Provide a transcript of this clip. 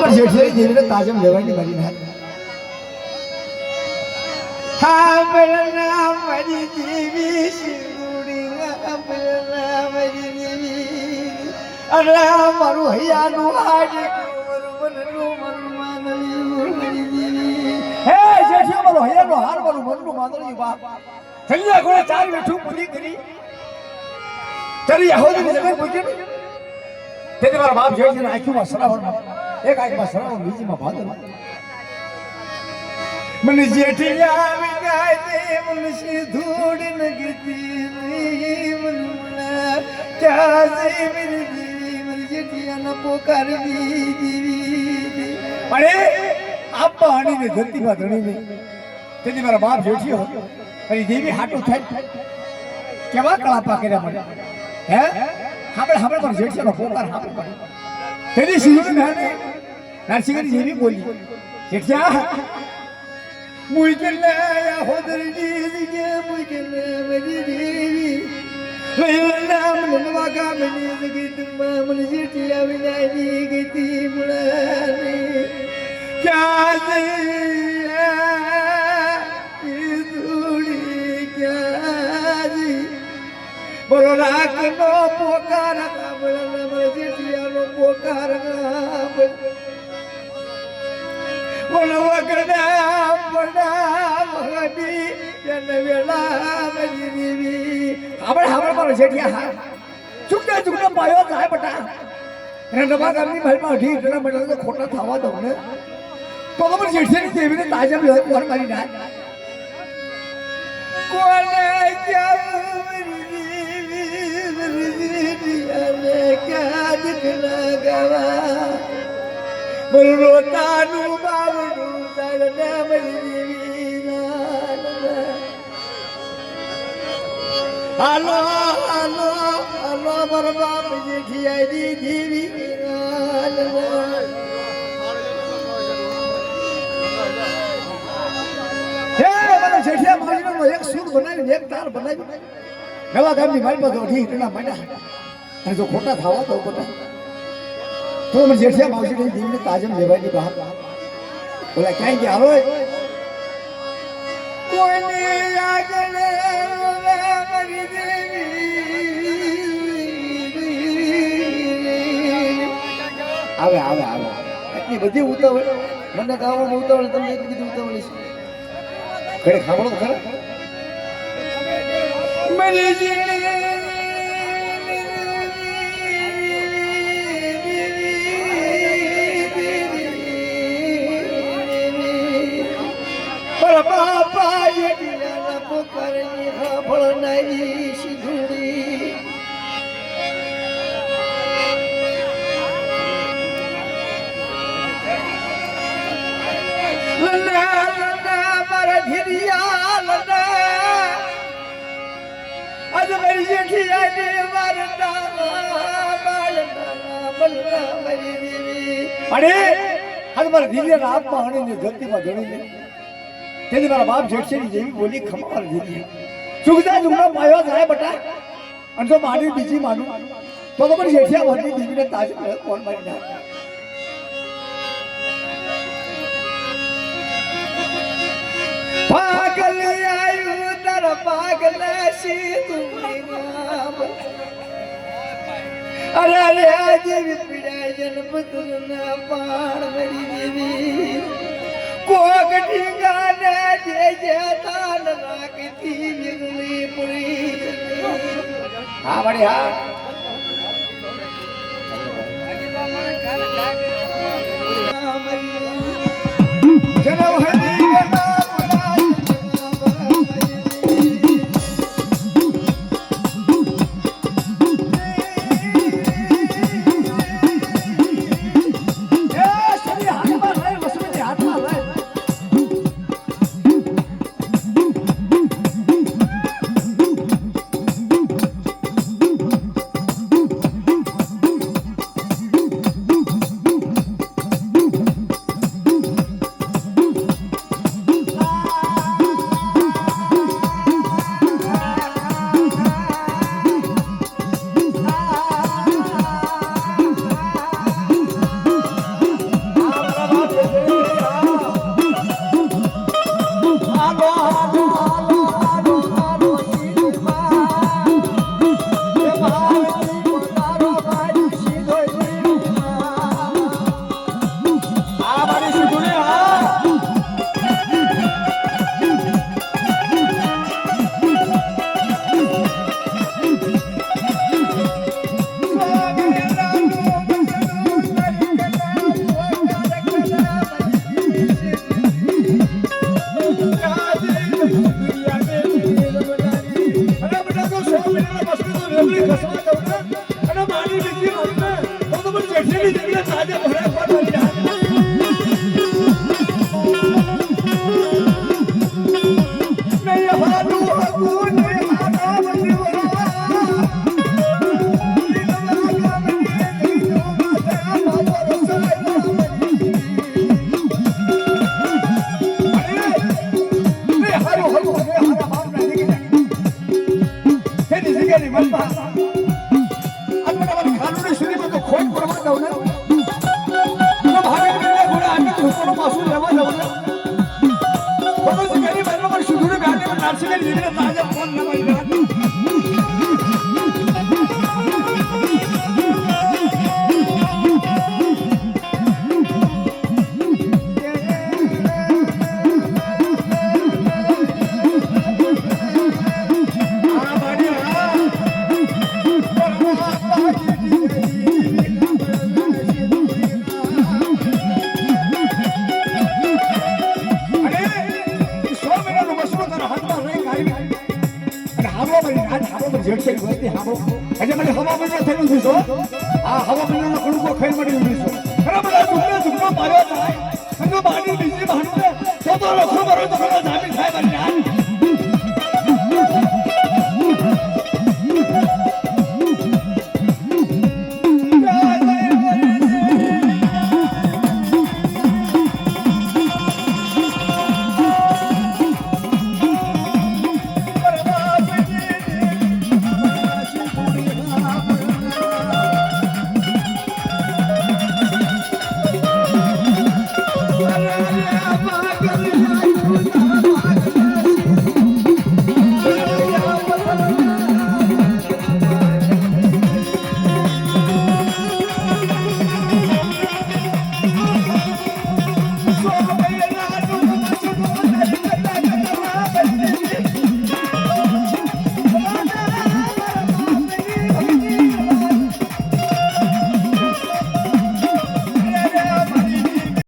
પણ જેઠે જેવીને તાજમ લેવાની મારી ના હા બળના મારી દેવી સિંદુડી બળના મારી દેવી અરે મારું હૈયાનું હાડે હે જેઠિયો મારો હૈયાનો હાર મારું મનનું માદળી બાપ થલ્યા ગોળે ચાર બેઠું પૂરી કરી તારી આહોદી જગત પૂરી તે મારા બાપ જેઠી આંખમાં સરાવણ એક આંખમાં સરાવણ બીજીમાં ભાદર મને જેઠી આવી ગાય દે મને ધૂળ નગતી મન મના ક્યા સે મેરી દેવી મને જેઠિયાના પોકાર દેવી અરે આ પાણીને ધરતીમાં ધણીને તેથી મારા બાપ જેઠિયો અને દેવી હાટું થાય કેવા કળાપા કર્યા મને હે આપણે મારા જેઠિયાનો પોકાર આપણે તેની શિવને નાને નરસિંહની દેવી બોલી જેઠિયા મુઈકલા હોદરની દિગે મુઈકલા મેરી દેવી લઈલા મનવા ગામની જગતમાં મને જેઠિયા વિનાની ગતી મુળાને ક્યા સે ધૂળી ક્યા જી બોલો રાખનો પોકાર કાબળના મને જેઠિયાનો પોકાર કાબળ બોલો વગડા બડા મગડી જન વેલા મરી દેવી આપણે મારો જેઠિયા ચૂકતા પાયો થાય બટા રંગબા ગામની મહેલમાં અઢી એટલા બધા ખોટા થવા દઉં ને તો પણ જેઠિયાની દેવીને તાજા લે કોણ મારી ના કોને ક્યાં દીકરા ગવા બોલો તાનું બાવડું તારા મરી દેવી હાલો હાલો હાલો મારા બાપ જેઠિયાની દેવી જેઠિયા મારીનો એક સૂર બનાવી એક તાર બનાવી નવા ગામની મારી પાસે અઢી એટલા માંડ્યા અને જો ખોટા થવા તો ખોટા તો મને જેઠિયા માવજીની દીવને તાજમ લેવાની બહાર બોલા ક્યાંય ગયા હાલો કોઈને આગળ મરી દેવી આવે એટલી બધી ઉતાવળ મને ગાવામાં ઉતાવળ તમને એટલી બધી ઉતાવળ છે ઘરે ખાવડો ખરા મરી બાપા જેઠિયાના પોકારની હાફળ નાઈ સિંધુડી મારા ધીરિયા લડા આજ મારી જેઠિયાને મારતા બલના મારી દેવી અરે આજ મારા ધીરિયાના હાથમાં હણીને ધરતીમાં જણીને તેથી મારા બાપ જેઠિયાની જેવી બોલી ખમાર દીધી ચૂકતા ચૂકતા પાયો થાય બટા અને જો માની બીજી માનું તો પણ જેઠિયા વરની દીવીને તાજ કોણ મારી નાખે પાગલ આયુ તારા પાગલ સીધુની નામ અરે જેવી પીડા જન્મતુના પાણ મરી દેવી કોગડી ગાને જે તાન રાખતી વિગલી પુરી હા બડી હા જનમ સુગર જીને તાજે ફોન ન કરી હવા મહિના થયેલું છે આ હવા મહિનાનો ખડુકો ખાઈ મળી ઉભી છો